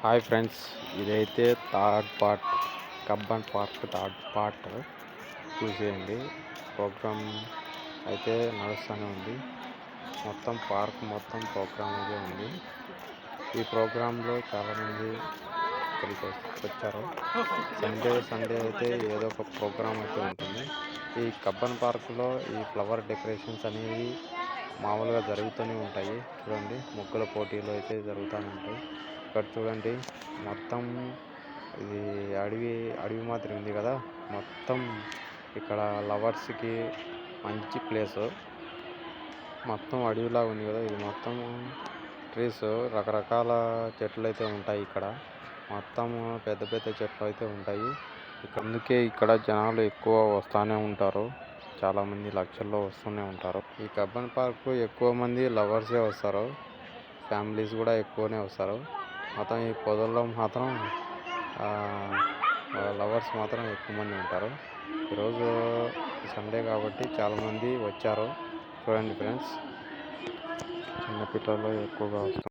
Hi friends, ఇదైతే third part Cubbon park third part చూసేయండి. Programme అయితే నడుస్తూనే ఉంది. మొత్తం పార్క్ మొత్తం ప్రోగ్రామ్ అయితే ఉంది. ఈ ప్రోగ్రాంలో చాలామంది ఇక్కడికి వచ్చారు. సండే అయితే ఏదో ఒక ప్రోగ్రామ్ అయితే ఉంటుంది. ఈ కబ్బన్ పార్కులో ఈ ఫ్లవర్ డెకరేషన్స్ అనేవి మామూలుగా జరుగుతూనే ఉంటాయి. చూడండి, ముగ్గుల పోటీలు అయితే జరుగుతూ ఉంటాయి. ఇక్కడ చూడండి, మొత్తం ఇది అడవి మాదిరి ఉంది కదా. మొత్తం ఇక్కడ లవర్స్కి మంచి ప్లేసు. మొత్తం అడవిలా ఉంది కదా. ఇది మొత్తం ట్రీస్, రకరకాల చెట్లు అయితే ఉంటాయి. ఇక్కడ మొత్తం పెద్ద పెద్ద చెట్లు అయితే ఉంటాయి. అందుకే ఇక్కడ జనాలు ఎక్కువ వస్తూనే ఉంటారు. చాలామంది లక్షల్లో వస్తూనే ఉంటారు. ఈ కబ్బన్ పార్క్ ఎక్కువ మంది లవర్సే వస్తారు. ఫ్యామిలీస్ కూడా ఎక్కువనే వస్తారు. మొత్తం ఈ పొదల్లో మాత్రం లవర్స్ మాత్రం ఎక్కువ మంది ఉంటారు. ఈరోజు సండే కాబట్టి చాలామంది వచ్చారు. చూడండి ఫ్రెండ్స్, చిన్నపిల్లలు ఎక్కువగా వస్తారు.